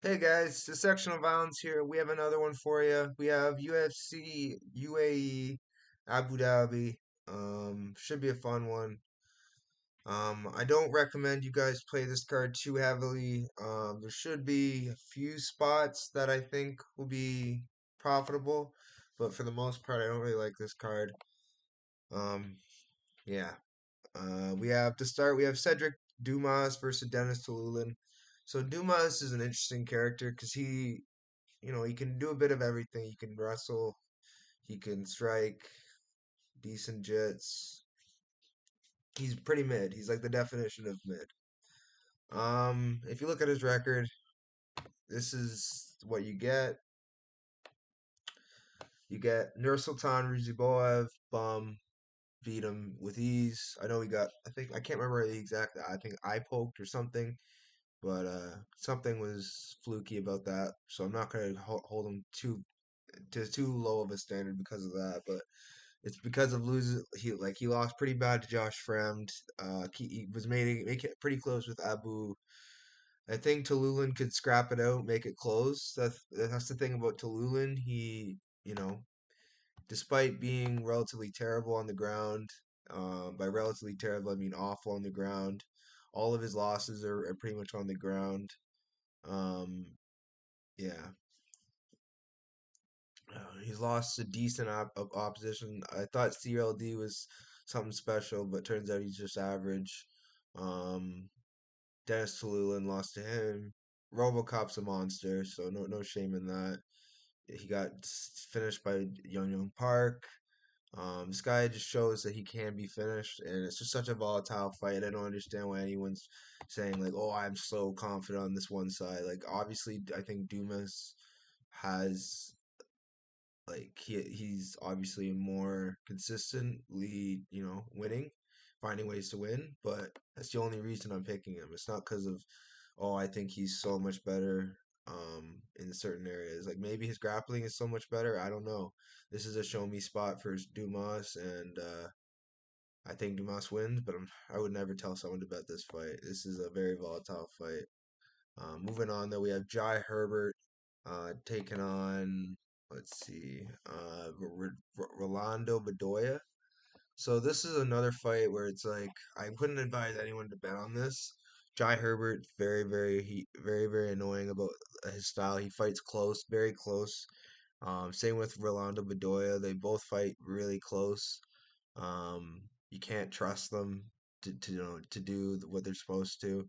Hey guys, the Sectional Violence here. We have another one for you. We have UFC UAE Abu Dhabi. Should be a fun one. I don't recommend you guys play this card too heavily. There should be a few spots that I think will be profitable, but for the most part, I don't really like this card. Um, yeah. We have to start. We have Cedric Dumas versus Denis Tiuliulin. So Dumas is an interesting character because he can do a bit of everything. He can wrestle, he can strike, decent jits. He's pretty mid. He's like the definition of mid. If you look at his record, this is what you get. You get Nursultan Ruziboev, bum, beat him with ease. I know he got. I can't remember the exact. I think eye poked or something, but something was fluky about that. So I'm not gonna hold him too low of a standard because of that. But it's because of losing. He lost pretty bad to Josh Fremd. He was make it pretty close with Abu. I think Tallulah could scrap it out, make it close. That's the thing about Tallulah. You know, despite being relatively terrible on the ground, by relatively terrible I mean awful on the ground. All of his losses are pretty much on the ground. Um, yeah, he's lost a decent opposition. I thought CLD was something special, but turns out he's just average. Um, Dennis Tululin lost to him. RoboCop's a monster, so no shame in that. He got finished by Young Park. This guy just shows that he can be finished, and it's just such a volatile fight. I don't understand why anyone's saying like, "Oh, I'm so confident on this one side." Like, obviously, I think Dumas has he's obviously more consistently, winning, finding ways to win, but that's the only reason I'm picking him. It's not because of I think he's so much better in certain areas. Like maybe his grappling is so much better. I don't know. This is a show me spot for Dumas and I think Dumas wins, but I would never tell someone to bet this fight. This is a very volatile fight. Moving on, though, we have Jai Herbert taking on, let's see, Rolando Bedoya. So this is another fight where it's like I wouldn't advise anyone to bet on this. Jai Herbert, very very annoying about his style. He fights close, very close. Same with Rolando Bedoya. They both fight really close. You can't trust them to do what they're supposed to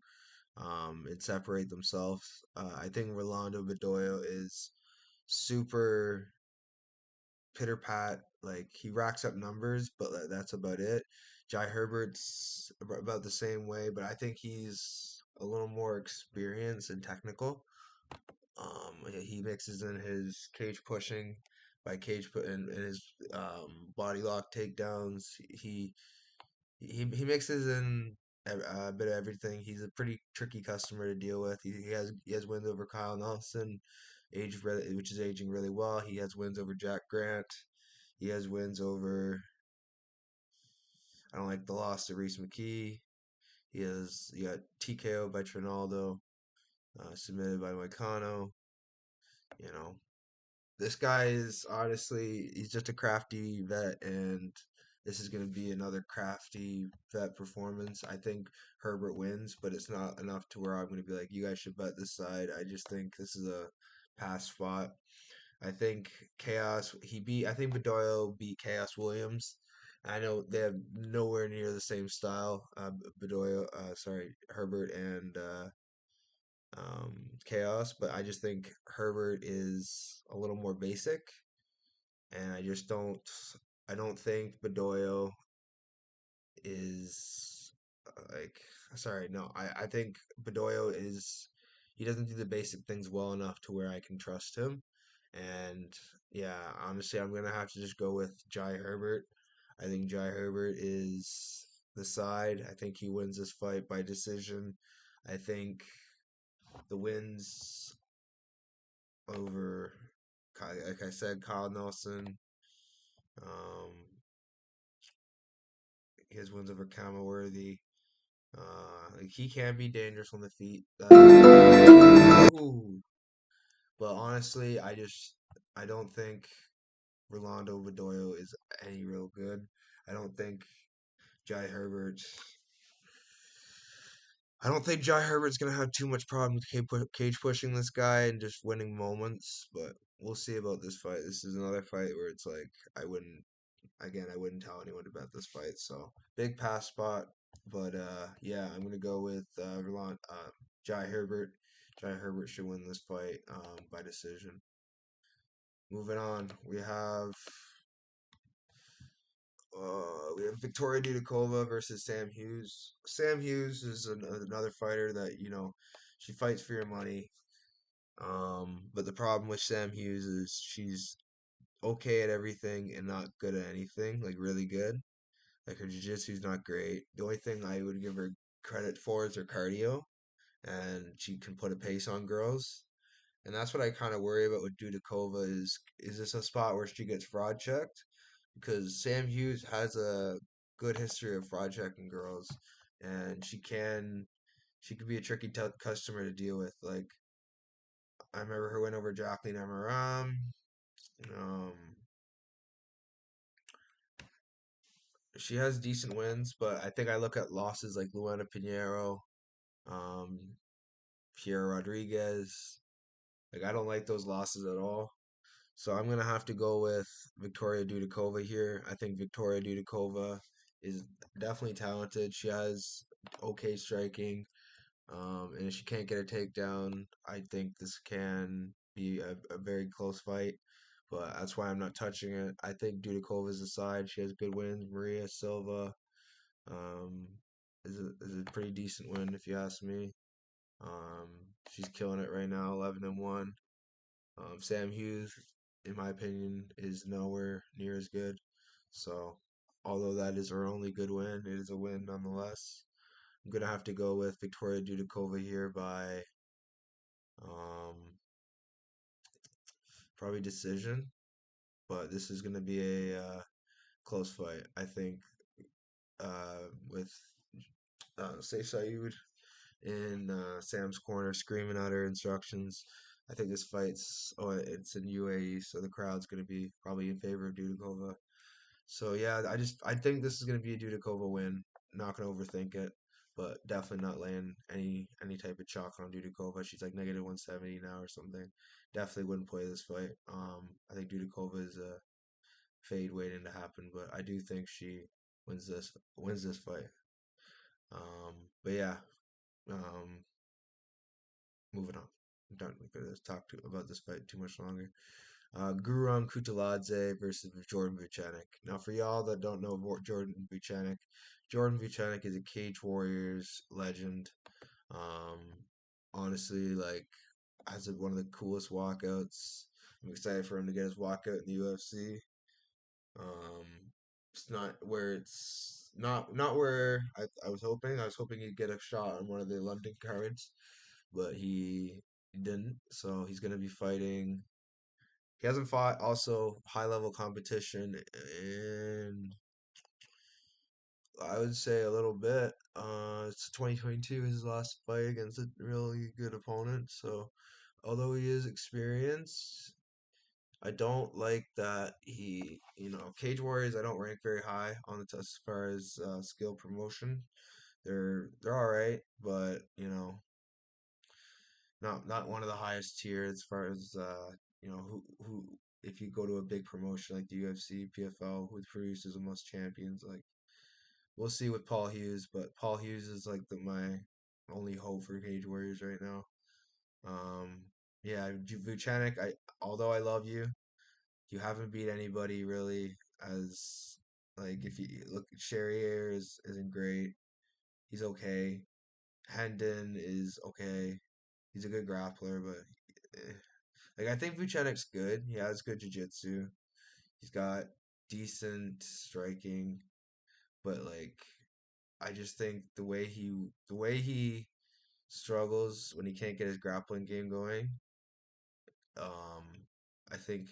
and separate themselves. I think Rolando Bedoya is super pitter pat. Like he racks up numbers, but that's about it. Jai Herbert's about the same way, but I think he's a little more experienced and technical. He mixes in his cage pushing by cage put in his body lock takedowns. He mixes in a bit of everything. He's a pretty tricky customer to deal with. He has wins over Kyle Nelson, which is aging really well. He has wins over Jack Grant. He has wins over. I don't like the loss to Reese McKee. He got TKO by Trinaldo, submitted by Moicano. You know, this guy is honestly he's just a crafty vet, and this is going to be another crafty vet performance. I think Herbert wins, but it's not enough to where I'm going to be like, you guys should bet this side. I just think this is a pass spot. I think Chaos he beat. I think Bedoya beat Chaos Williams. I know they have nowhere near the same style. Herbert and Chaos, but I just think Herbert is a little more basic, and I don't think Bedoya is like sorry no I think Bedoya is he doesn't do the basic things well enough to where I can trust him, and yeah, honestly I'm gonna have to just go with Jai Herbert. I think Jai Herbert is the side. I think he wins this fight by decision. I think the wins over, like I said, Kyle Nelson. Um, his wins over Kama Worthy. Like he can be dangerous on the feet. Ooh. But honestly, I don't think Rolando Bedoya is any real good. I don't think Jai Herbert. I don't think Jai Herbert's gonna have too much problem with cage pushing this guy and just winning moments. But we'll see about this fight. This is another fight where it's like I wouldn't tell anyone to bet this fight. So big pass spot. But yeah, I'm gonna go with Jai Herbert. Jai Herbert should win this fight by decision. Moving on, we have Victoria Dudakova versus Sam Hughes. Sam Hughes is another fighter that she fights for your money. But the problem with Sam Hughes is she's okay at everything and not good at anything, like really good. Like her jiu-jitsu's not great. The only thing I would give her credit for is her cardio, and she can put a pace on girls. And that's what I kind of worry about with Dudakova is this a spot where she gets fraud checked? Because Sam Hughes has a good history of fraud checking girls, and she could be a tricky customer to deal with. Like I remember her win over Jacqueline Amaram. Um, she has decent wins, but I think I look at losses like Luana Pinheiro, um, Pierre Rodriguez. Like I don't like those losses at all. So I'm gonna have to go with Victoria Dudakova here. I think Victoria Dudakova is definitely talented. She has okay striking, and if she can't get a takedown, I think this can be a very close fight. But that's why I'm not touching it. I think Dudakova's aside. She has good wins. Maria Silva um, is a pretty decent win if you ask me. Um, she's killing it right now, 11-1. Sam Hughes, in my opinion, is nowhere near as good. So, although that is her only good win, it is a win nonetheless. I'm gonna have to go with Victoria Dudakova here by um, probably decision, but this is gonna be a close fight. I think with Say Saeed in Sam's corner screaming out her instructions. I think this fight's it's in UAE, so the crowd's gonna be probably in favor of Dudakova. So yeah, I think this is gonna be a Dudakova win. Not gonna overthink it, but definitely not laying any type of chalk on Dudakova. She's like negative 170 now or something. Definitely wouldn't play this fight. I think Dudakova is a fade waiting to happen, but I do think she wins this fight. But yeah, um, moving on. I'm not going to talk about this fight too much longer. Guram Kutateladze versus Jordan Vucenic. Now, for y'all that don't know Jordan Vucenic is a Cage Warriors legend. Um, honestly, like, has one of the coolest walkouts. I'm excited for him to get his walkout in the UFC. Um, it's not where I was hoping. I was hoping he'd get a shot on one of the London cards, but he didn't. So he's gonna be fighting. He hasn't fought also high level competition in I would say a little bit. It's 2022 his last fight against a really good opponent. So although he is experienced, I don't like that Cage Warriors. I don't rank very high on the as far as skill promotion. They're all right, but not one of the highest tier as far as who if you go to a big promotion like the UFC, PFL, who produces the most champions. Like we'll see with Paul Hughes, but Paul Hughes is like my only hope for Cage Warriors right now. Um, yeah, Vucenic. Although I love you, you haven't beat anybody really as like if you look Sherrier isn't great. He's okay. Hendon is okay. He's a good grappler, but like I think Vucenic's good. He has good jiu-jitsu. He's got decent striking, but like I just think the way he struggles when he can't get his grappling game going. Um, I think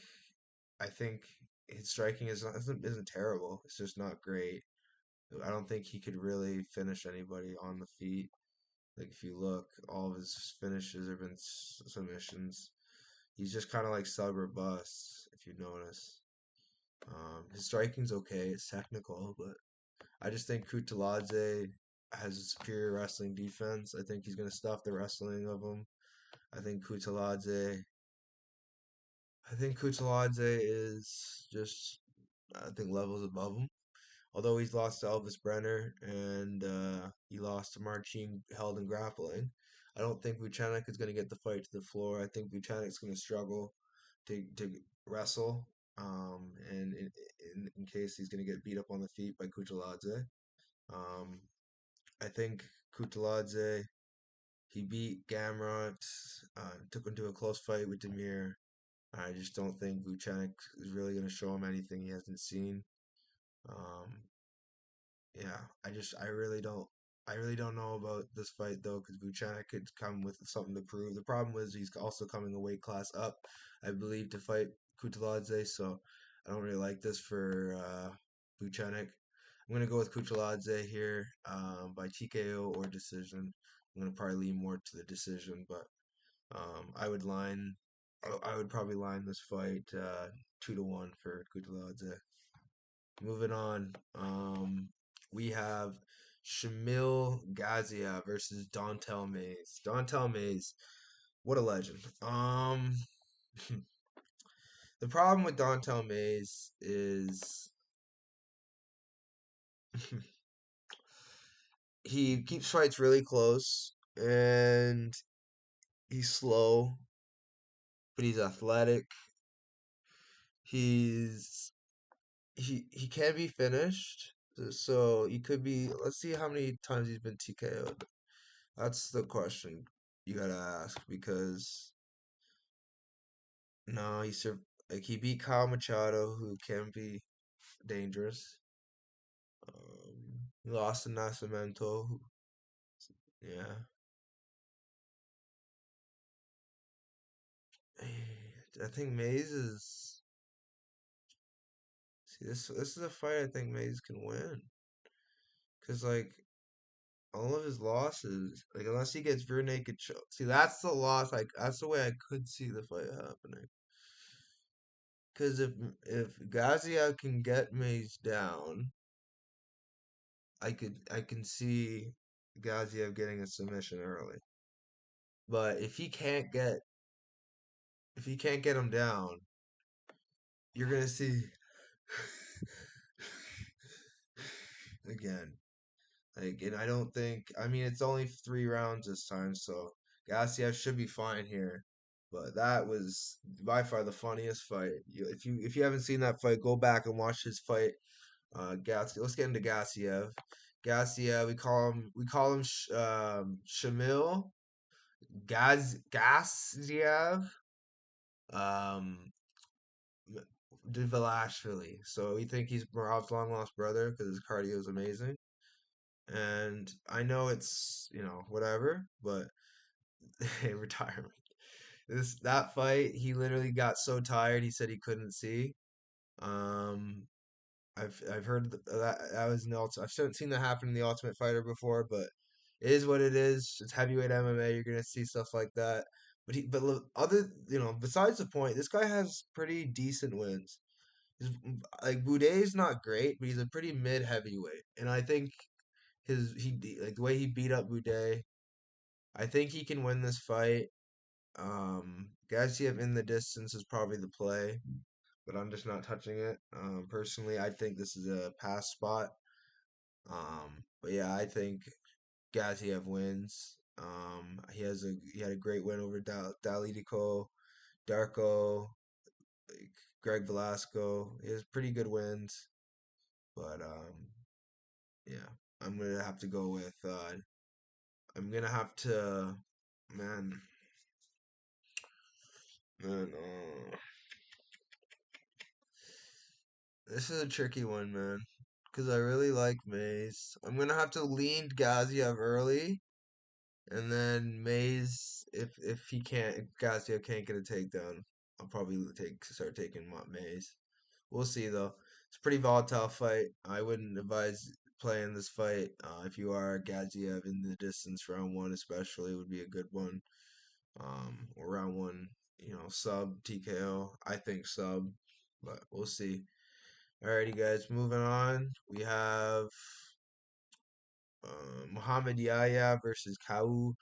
I think his striking isn't terrible. It's just not great. I don't think he could really finish anybody on the feet. Like if you look, all of his finishes have been submissions. He's just kind of like sub or bust, if you notice. His striking's okay. It's technical, but I just think Kutateladze has a superior wrestling defense. I think he's gonna stuff the wrestling of him. I think Kutateladze. I think Kutateladze is just, I think, levels above him. Although he's lost to Elvis Brenner and he lost to Marcin held in grappling, I don't think Vucenic is going to get the fight to the floor. I think Vucenic's going to struggle to wrestle, and in case he's going to get beat up on the feet by Kutateladze. Um, I think Kutateladze, he beat Gamrot, took him to a close fight with Demir. I just don't think Vucenic is really going to show him anything he hasn't seen. Um, Yeah, I really don't know about this fight though, because Vucenic could come with something to prove. The problem is he's also coming a weight class up, I believe, to fight Kutateladze. So I don't really like this for Vucenic. I'm gonna go with Kutateladze here, by TKO or decision. I'm gonna probably lean more to the decision, but I would line, I would probably line this fight 2-1 for Kutateladze. Moving on, we have Shamil Gazia versus Dontel Mays. Dontel Mays, what a legend. The problem with Dontel Mays is he keeps fights really close and he's slow, but he's athletic. He's he can be finished. So he could be. Let's see how many times he's been TKO'd. That's the question you gotta ask because no, like he beat Kyle Machado, who can be dangerous. He lost to Nascimento. Yeah, I think Mays is. See, this is a fight I think Mays can win because like all of his losses, like unless he gets rear naked choke. See, that's the loss. Like that's the way I could see the fight happening. Because if Gazia can get Mays down, I can see Gaziev getting a submission early. But if he can't get him down, you're gonna see again. Like, and I don't think, I mean it's only 3 rounds this time, so Gaziev should be fine here. But that was by far the funniest fight. If you haven't seen that fight, go back and watch his fight. Let's get into Gasiev. Gasiev, we call him Shamil Gasiev, um, Dvalashvili. So we think he's Murav's long lost brother because his cardio is amazing. And I know it's whatever, but retirement. That fight, he literally got so tired. He said he couldn't see. Um, I've heard that was in the I've seen that happen in the Ultimate Fighter before, but it is what it is. It's heavyweight MMA. You're gonna see stuff like that. But look, besides the point, this guy has pretty decent wins. Like Boudet's not great, but he's a pretty mid heavyweight, and I think like the way he beat up Boudet, I think he can win this fight. Gaziev in the distance is probably the play, but I'm just not touching it. Personally, I think this is a pass spot. But yeah, I think Gaziev wins. He had a great win over Dalitico, Darko, like Greg Velasco. He has pretty good wins, but yeah, I'm gonna have to go with. I'm gonna have to, man, man. This is a tricky one, man, because I really like Mays. I'm gonna have to lean Gaziev early, and then Mays, if Gaziev can't get a takedown, I'll probably start taking Mays. We'll see though. It's a pretty volatile fight. I wouldn't advise playing this fight. If you are Gaziev in the distance, round one especially would be a good one. Or round one, sub TKO. I think sub, but we'll see. Alrighty, guys, moving on. We have Muhammad Yahya versus Kauê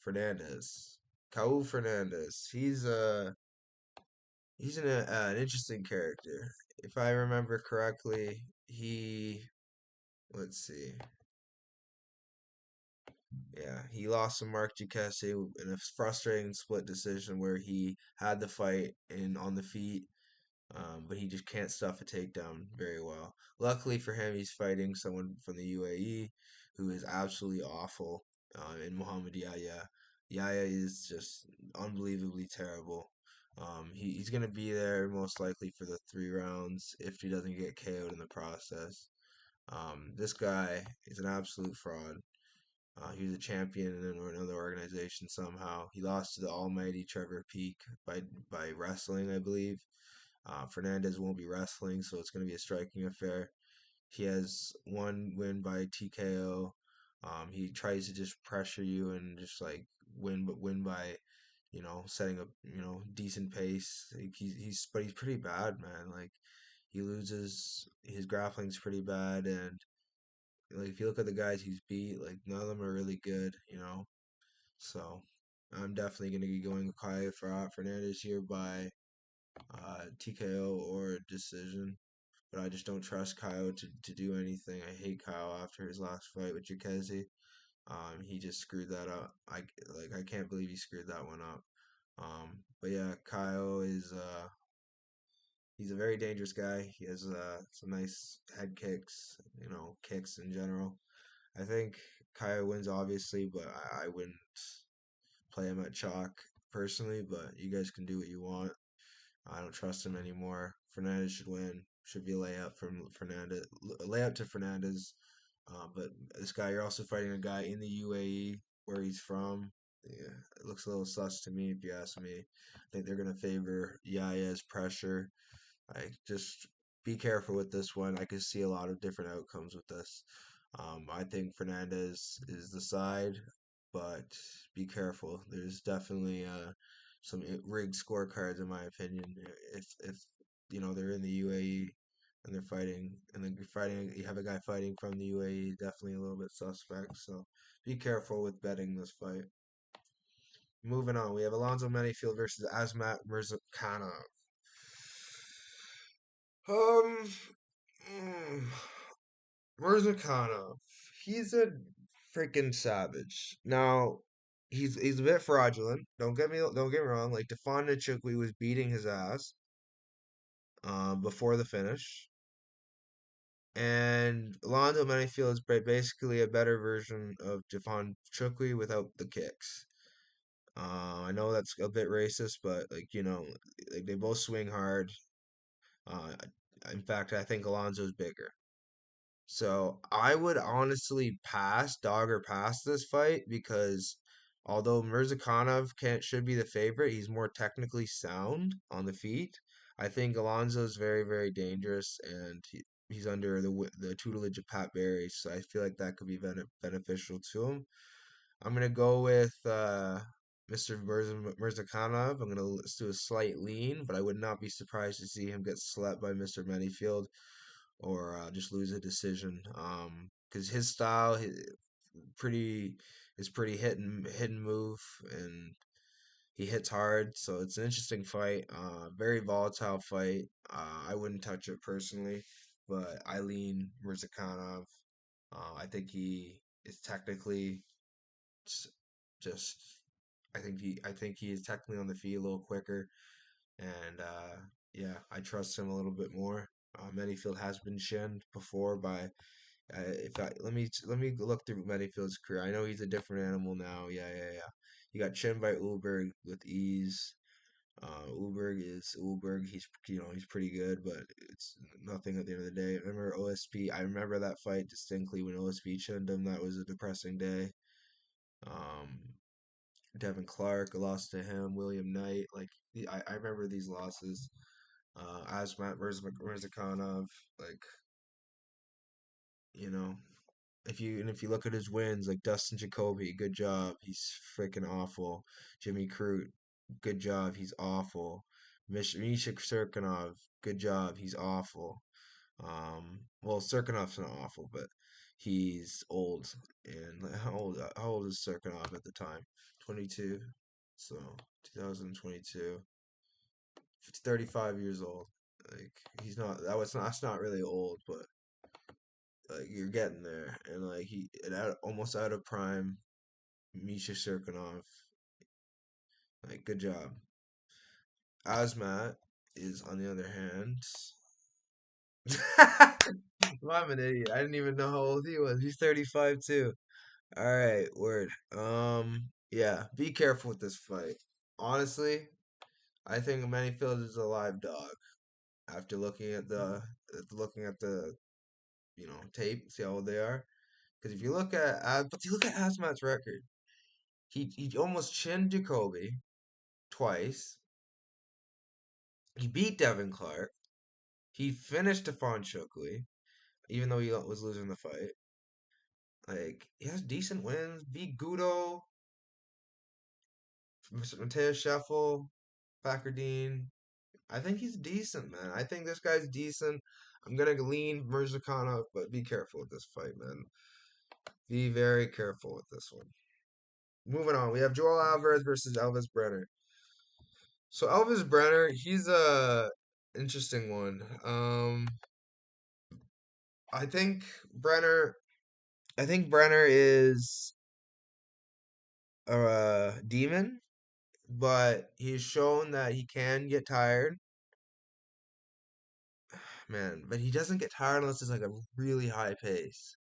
Fernandes. Kauê Fernandes. He's an interesting character. If I remember correctly, let's see. Yeah, he lost to Mark Duquesne in a frustrating split decision where he had the fight in on the feet, but he just can't stuff a takedown very well. Luckily for him, he's fighting someone from the UAE who is absolutely awful in Mohammad Yahya. Yahya is just unbelievably terrible. He's going to be there most likely for the 3 rounds if he doesn't get KO'd in the process. This guy is an absolute fraud. He was a champion in another organization somehow. He lost to the almighty Trevor Peek by wrestling, I believe. Fernandez won't be wrestling, so it's going to be a striking affair. He has one win by TKO. He tries to just pressure you and just like win, but win by setting up decent pace. Like he's pretty bad, man. Like he loses, his grappling's pretty bad, and like if you look at the guys he's beat, like none of them are really good. So I'm definitely going to be going with Kauê Fernandes here by TKO or decision. But I just don't trust Kyle to do anything. I hate Kyle after his last fight with Jacuzzi. He just screwed that up. I can't believe he screwed that one up. But yeah, Kyle is he's a very dangerous guy. He has some nice head kicks, kicks in general. I think Kyle wins obviously, but I wouldn't play him at chalk personally. But you guys can do what you want. I don't trust him anymore. Fernandez should win. Should be a layup from Fernandez. A layup to Fernandez. But this guy, you're also fighting a guy in the UAE where he's from. Yeah, it looks a little sus to me, if you ask me. I think they're gonna favor Yaya's pressure. I just be careful with this one. I could see a lot of different outcomes with this. I think Fernandez is the side, but be careful. There's definitely some rigged scorecards, in my opinion. If they're in the UAE and they're fighting, and then you have a guy fighting from the UAE, definitely a little bit suspect. So be careful with betting this fight. Moving on, we have Alonzo Menifield versus Azamat Murzakanov. Um, mm, Murzakanov, he's a freaking savage. Now, he's a bit fraudulent. Don't get me wrong. Like Stefan was beating his ass before the finish, and Rolando Menifield is basically a better version of Stefan without the kicks. I know that's a bit racist, but like they both swing hard. Uh, in fact, I think Alonzo's bigger. So I would honestly dog or pass this fight because although Murzakanov can should be the favorite, he's more technically sound on the feet. I think Alonso is very, very dangerous, and he's under the tutelage of Pat Barry, so I feel like that could be beneficial to him. I'm gonna go with Mr. Murzakanov. I'm gonna do a slight lean, but I would not be surprised to see him get slept by Mr. Manyfield or just lose a decision. Because his style pretty is pretty hit and move, and he hits hard. So it's an interesting fight. Very volatile fight. I wouldn't touch it personally, but I lean Murzakanov. I think he is technically s- just. I think he is technically on the feet a little quicker, and yeah, I trust him a little bit more. Manyfield has been shinned before by. If I let me look through Manyfield's career. I know he's a different animal now. Yeah, yeah, yeah. He got chinned by Ulberg with ease. Ulberg is Ulberg. He's pretty good, but it's nothing at the end of the day. Remember OSP? I remember that fight distinctly when OSP chinned him. That was a depressing day. Um, Devin Clark, I lost to him. William Knight, I remember these losses. Asmat Mirzakanov, like you know, if you look at his wins, like Dustin Jacoby, good job. He's freaking awful. Jimmy Crute. good job, he's awful. Misha Serkinov, good job, he's awful. Well, Serkinov's not awful, but he's old. And like, how old is Serkinov at the time? 22. So 2022. He's 35 years old. Like he's not. That's not really old, but like you're getting there, and like almost out of prime. Misha Serkinov, like good job. Azamat is on the other hand. Well, I'm an idiot. I didn't even know how old he was. He's 35 too. All right, word. Yeah, be careful with this fight. Honestly, I think Menifield is a live dog. After looking at the tape, see how old they are. Because if you look at but you look at Asmat's record, he almost chinned Jacoby twice. He beat Devin Clark. He finished Stephon Chukwi, even though he was losing the fight. Like he has decent wins. Beat Gudo, Mateus Scheffel, Packardine. I think he's decent, man. I think this guy's decent. I'm gonna lean Murzakanov, but be careful with this fight, man. Be very careful with this one. Moving on, we have Joel Alvarez versus Elvis Brenner. So Elvis Brenner, he's a interesting one. I think Brenner, I think Brenner is a demon, but he's shown that he can get tired, man. But he doesn't get tired unless it's like a really high pace.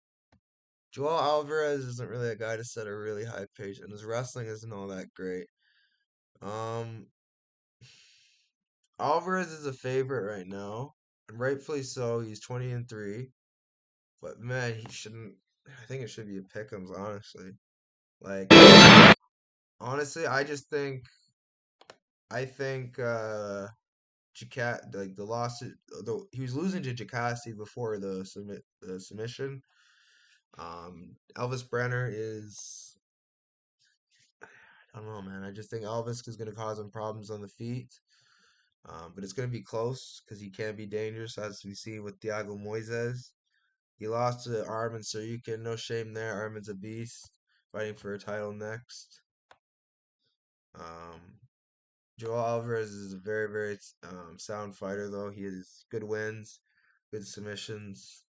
Joel Alvarez isn't really a guy to set a really high pace, and his wrestling isn't all that great. Um, Alvarez is a favorite right now, and rightfully so. He's 20-3, but man, he shouldn't. I think it should be a pick'ems, honestly. Like, honestly, I think like the loss, though he was losing to Jakasi before the submission. Elvis Brenner is, I don't know, man. I just think Elvis is going to cause him problems on the feet. But it's going to be close because he can be dangerous, as we see with Thiago Moises. He lost to Armin Saryukin. No shame there. Armin's a beast, fighting for a title next. Um, Joel Alvarez is a very, very sound fighter, though. He has good wins, good submissions.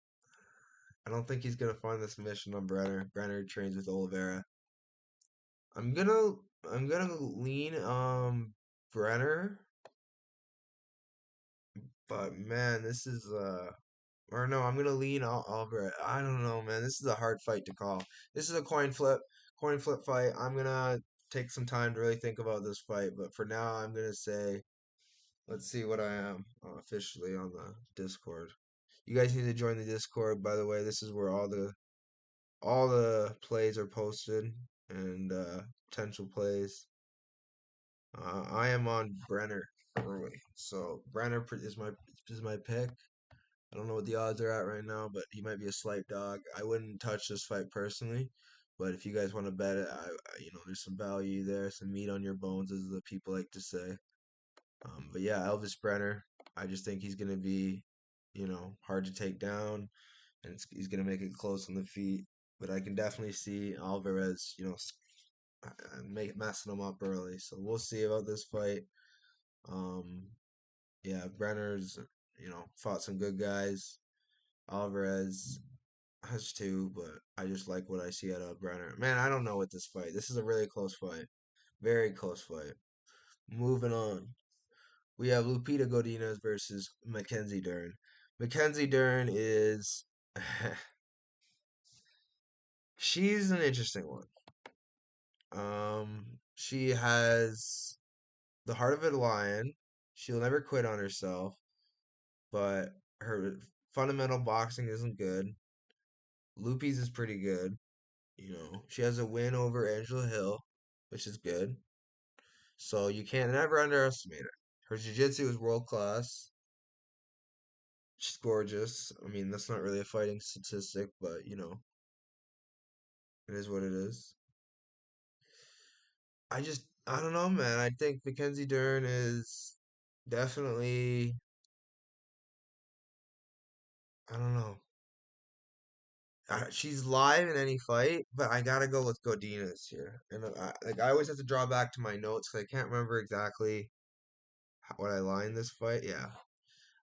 I don't think he's gonna find the submission on Brenner. Brenner trains with Oliveira. I'm gonna I'm gonna lean Brenner, but man, this is or no, I'm gonna lean Alvarez. I don't know, man. This is a hard fight to call. This is a coin flip fight. I'm gonna take some time to really think about this fight, but for now, I'm gonna say, let's see what I am officially on the Discord. You guys need to join the Discord, by the way. This is where all the plays are posted and potential plays. I am on Brenner early, so Brenner is my pick. I don't know what the odds are at right now, but he might be a slight dog. I wouldn't touch this fight personally, but if you guys want to bet it, there's some value there, some meat on your bones, as the people like to say. But yeah, Elvis Brenner, I just think he's gonna be, hard to take down, and he's gonna make it close on the feet. But I can definitely see Alvarez, messing him up early. So we'll see about this fight. Um, yeah, Brenner's, fought some good guys. Alvarez has two, but I just like what I see out of Brenner. Man, I don't know what this fight. This is a really close fight. Very close fight. Moving on. We have Lupita Godinez versus Mackenzie Dern. Mackenzie Dern is she's an interesting one. She has the heart of a lion. She'll never quit on herself, but her fundamental boxing isn't good. Lupi's is pretty good. She has a win over Angela Hill, which is good. So you can't never underestimate her. Her jiu-jitsu is world class. She's gorgeous. I mean, that's not really a fighting statistic, but it is what it is. I don't know, man. I think Mackenzie Dern is definitely. I don't know. She's live in any fight, but I gotta go with Godinez here. And I always have to draw back to my notes because I can't remember exactly what I lined this fight. Yeah,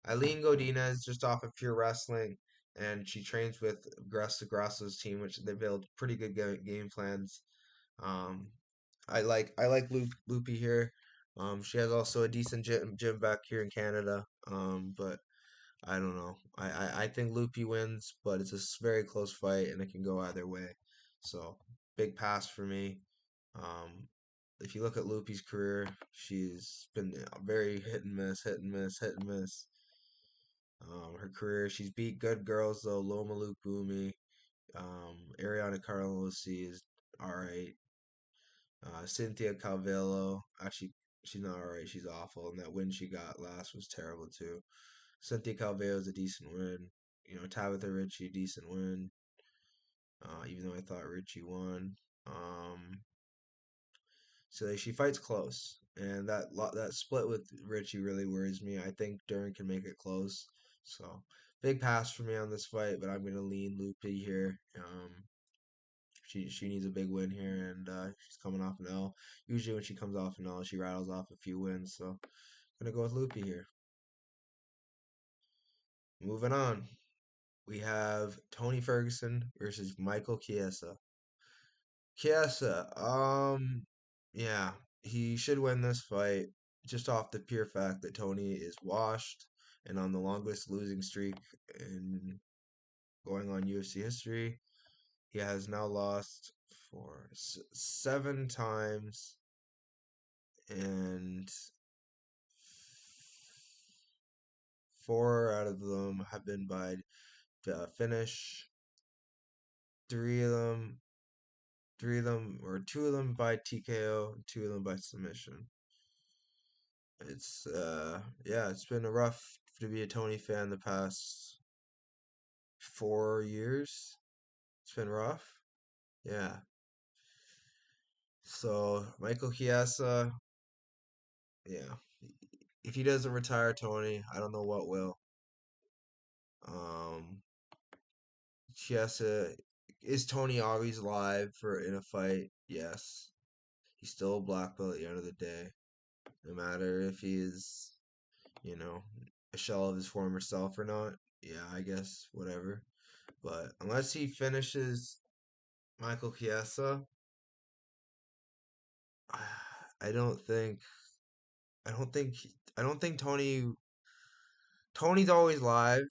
Eileen Godinez just off of pure wrestling, and she trains with Grasso's team, which they build pretty good game plans. Um, I like Loopy here. She has also a decent gym back here in Canada. But I don't know. I think Loopy wins, but it's a very close fight, and it can go either way. So big pass for me. Um, if you look at Loopy's career, she's been very hit and miss, hit and miss, hit and miss. Her career, she's beat good girls though. Loma Luke Boomy, Ariana Carlosi is all right. Cynthia Calvillo, actually, she's not all right. She's awful, and that win she got last was terrible too. Cynthia Calvillo is a decent win. Tabitha Ritchie, decent win. Even though I thought Ritchie won. So she fights close, and that split with Ritchie really worries me. I think Dern can make it close. So big pass for me on this fight, but I'm gonna lean Loopy here. She needs a big win here, and she's coming off an L. Usually when she comes off an L, she rattles off a few wins. So gonna go with Loopy here. Moving on, we have Tony Ferguson versus Michael Chiesa. Chiesa, yeah, he should win this fight just off the pure fact that Tony is washed and on the longest losing streak in going on UFC history. He has now lost for 7 times, and 4 out of them have been by finish. Three of them, 3 of them, or 2 of them by TKO, and 2 of them by submission. Yeah, it's been a rough to be a Tony fan the past 4 years. It's been rough. Yeah. So Michael Chiesa, yeah. If he doesn't retire Tony, I don't know what will. Um, Chiesa, is Tony always live for in a fight? Yes. He's still a black belt at the end of the day. No matter if he is, you know, a shell of his former self or not. Yeah, I guess whatever. But unless he finishes Michael Chiesa, I don't think I don't think I don't think Tony's always live,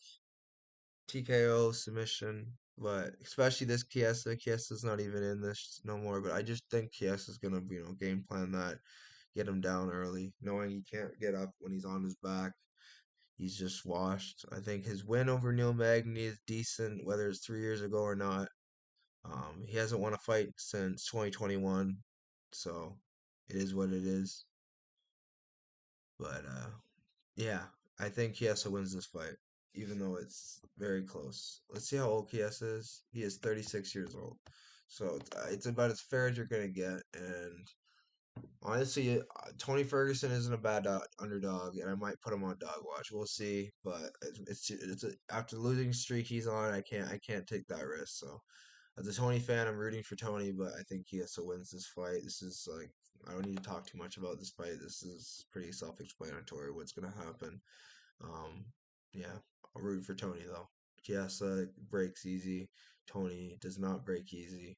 TKO submission, but especially this Chiesa's not even in this no more, but I just think Chiesa's gonna, game plan that, get him down early, knowing he can't get up when he's on his back. He's just washed. I think his win over Neil Magny is decent, whether it's 3 years ago or not. He hasn't won a fight since 2021, so it is what it is. But yeah, I think Chiesa wins this fight, even though it's very close. Let's see how old Chiesa is. He is 36 years old, so it's about as fair as you're gonna get. And honestly, Tony Ferguson isn't a bad underdog, and I might put him on dog watch. We'll see, but after the losing streak he's on, I can't take that risk. So as a Tony fan, I'm rooting for Tony, but I think Chiesa wins this fight. This is like, I don't need to talk too much about this fight. This is pretty self-explanatory what's gonna happen. Um, yeah, I'm rooting for Tony though. Chiesa breaks easy. Tony does not break easy,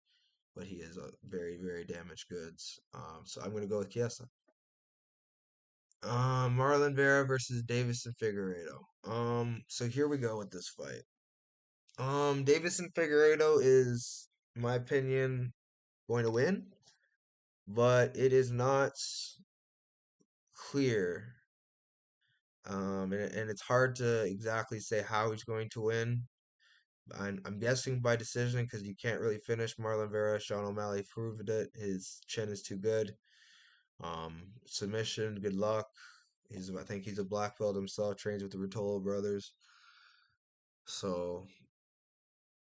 but he is a very, very damaged goods. So I'm gonna go with Chiesa. Marlon Vera versus Davison Figueiredo. So here we go with this fight. Davison Figueiredo is, in my opinion, going to win, but it is not clear. And it's hard to exactly say how he's going to win. I'm guessing by decision because you can't really finish Marlon Vera. Sean O'Malley proved it. His chin is too good. Submission, good luck. I think he's a black belt himself, trains with the Rotolo brothers. So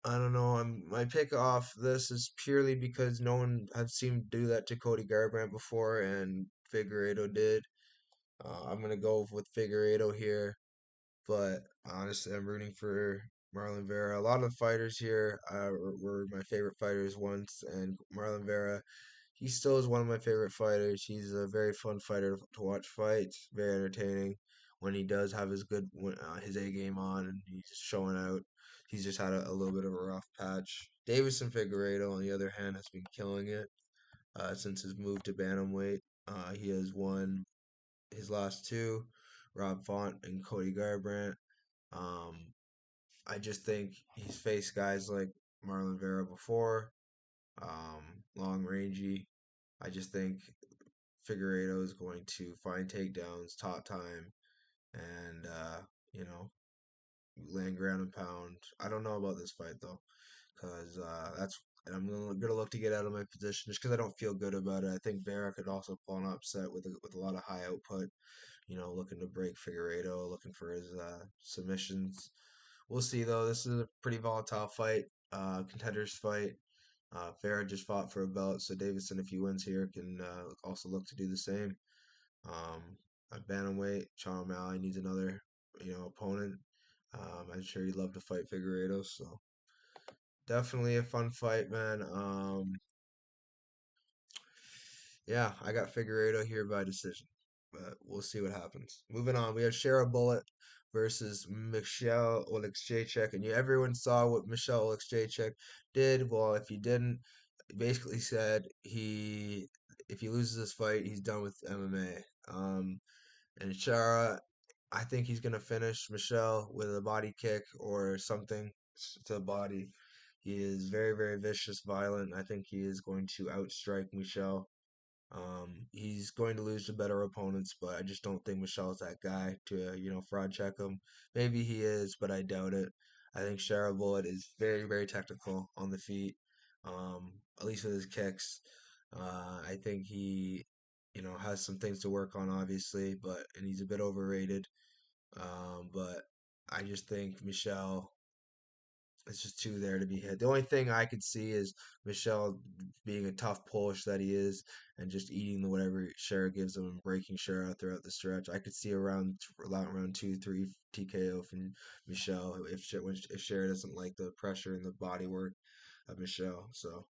I don't know. My pick off this is purely because no one had seen do that to Cody Garbrandt before, and Figueiredo did. I'm gonna go with Figueiredo here, but honestly, I'm rooting for Marlon Vera. A lot of the fighters here were my favorite fighters once, and Marlon Vera, he still is one of my favorite fighters. He's a very fun fighter to watch fight. Very entertaining when he does have his A game on and he's just showing out. He's just had a little bit of a rough patch. Davison Figueiredo, on the other hand, has been killing it since his move to bantamweight. He has won his last two, Rob Font and Cody Garbrandt. Um, I just think he's faced guys like Marlon Vera before, long rangey. I just think Figueredo is going to find takedowns, top time, and you know, land ground and pound. I don't know about this fight though, because that's and I'm gonna look to get out of my position just because I don't feel good about it. I think Vera could also pull an upset with a lot of high output. Looking to break Figueredo, looking for his submissions. We'll see though. This is a pretty volatile fight, contenders fight. Vera just fought for a belt, so Davidson, if he wins here, can also look to do the same. Um, at bantamweight, Sean O'Malley needs another, opponent. I'm sure he'd love to fight Figueredo, so definitely a fun fight, man. Yeah, I got Figueredo here by decision, but we'll see what happens. Moving on, we have Shara Bullet versus Michelle Oleksiejczuk, and everyone saw what Michelle Oleksiejczuk did. Well, if you didn't, basically said if he loses this fight, he's done with MMA. And Shara, I think he's gonna finish Michelle with a body kick or something to the body. He is very, very vicious, violent. I think he is going to outstrike Michelle. He's going to lose to better opponents, but I just don't think Michelle's that guy to, fraud check him. Maybe he is, but I doubt it. I think Shara Bullet is very, very technical on the feet, at least with his kicks. I think he, has some things to work on, obviously, and he's a bit overrated. But I just think Michelle it's just too there to be hit. The only thing I could see is Michelle being a tough Polish that he is, and just eating the whatever Shara gives him and breaking Shara throughout the stretch. I could see around 2, 3 TKO from Michelle if Shara doesn't like the pressure and the body work of Michelle. So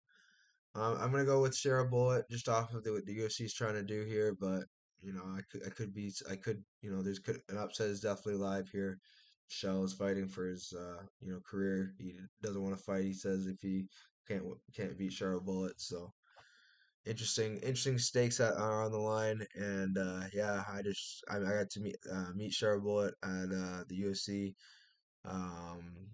I'm gonna go with Shara Bullet just off of what the UFC is trying to do here, but an upset is definitely live here. Shell is fighting for his career. He doesn't want to fight. He says if he can't beat Shara Bullet. So interesting stakes that are on the line, and yeah, I got to meet Shara Bullet at the UFC um,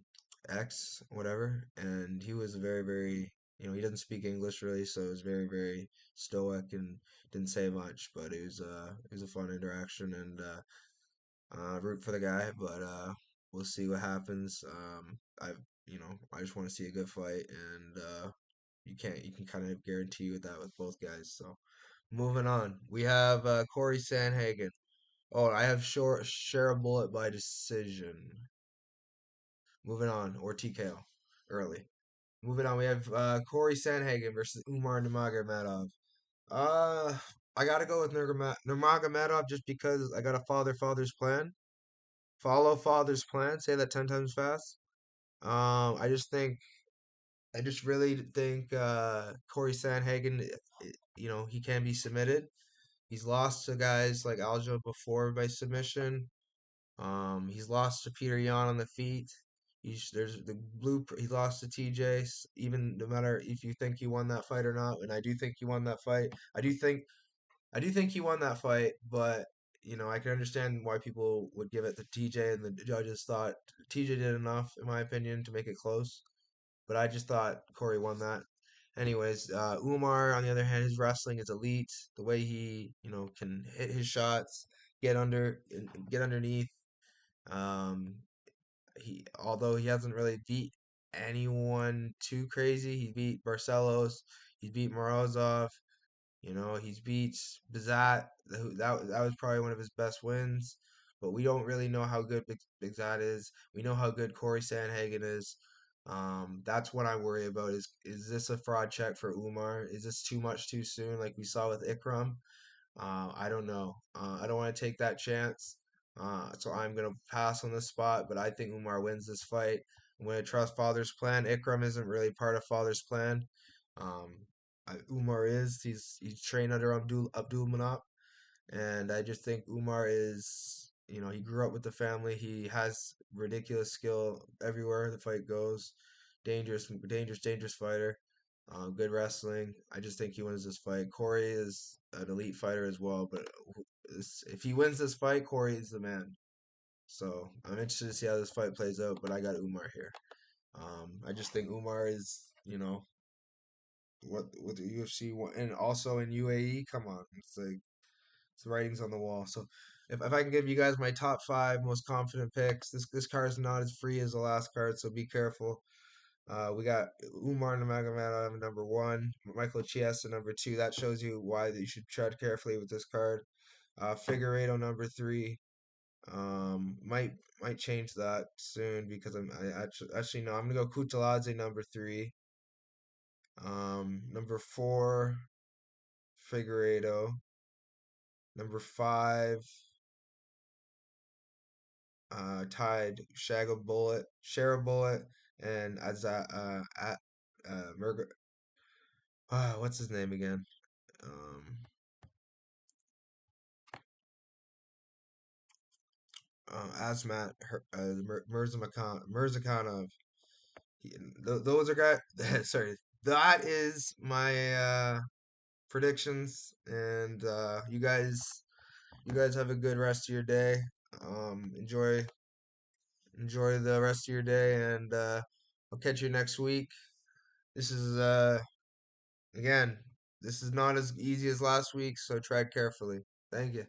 X, whatever, and he was very, very, he doesn't speak English really, so it was very, very stoic and didn't say much, but it was a fun interaction, and root for the guy, but we'll see what happens. I just want to see a good fight, and you can kind of guarantee with that with both guys. So moving on, we have Cory Sandhagen. Oh, I have share a bullet by decision. Moving on, or TKO early. Moving on, we have Cory Sandhagen versus Umar Nurmagomedov. Uh, I gotta go with Nurmagomedov just because I got a father's plan. Follow father's plan. Say that 10 times fast. I just think, I just really think Cory Sandhagen, he can be submitted. He's lost to guys like Aljo before by submission. He's lost to Peter Yan on the feet. There's the blue. He lost to TJ. Even no matter if you think he won that fight or not, and I do think he won that fight. I do think he won that fight, but I can understand why people would give it to TJ, and the judges thought TJ did enough, in my opinion, to make it close. But I just thought Corey won that. Anyways, Umar, on the other hand, his wrestling is elite. The way he, can hit his shots, get underneath. Um, although he hasn't really beat anyone too crazy. He beat Barcelos, he beat Morozov, he's beat Bizat. That was probably one of his best wins. But we don't really know how good Bizat is. We know how good Cory Sandhagen is. That's what I worry about. Is this a fraud check for Umar? Is this too much too soon, like we saw with Ikram? I don't know. I don't want to take that chance. So I'm gonna pass on this spot, but I think Umar wins this fight. I'm gonna trust Father's plan. Ikram isn't really part of Father's plan. Um, Umar is. He's trained under Abdul Manap, and I just think Umar is. He grew up with the family. He has ridiculous skill everywhere the fight goes. Dangerous, dangerous, dangerous fighter. Good wrestling. I just think he wins this fight. Cory is an elite fighter as well, but if he wins this fight, Cory is the man. So I'm interested to see how this fight plays out, but I got Umar here. I just think Umar is, what the UFC and also in UAE. Come on, it's like it's writings on the wall. So if I can give you guys my top five most confident picks, this card is not as free as the last card, so be careful. We got Umar Nurmagomedov number one, Michael Chiesa number two. That shows you why that you should tread carefully with this card. Figueiredo number three. Might change that soon because I actually no. I'm gonna go Kutateladze number three. Number four, Figueiredo. Number five, tied Shara Bullet, and Murga. What's his name again? Um, Azamat, Murzakanov. Those are guys. Sorry, that is my predictions, and you guys have a good rest of your day. Enjoy the rest of your day, and I'll catch you next week. This is again, this is not as easy as last week, so tread carefully. Thank you.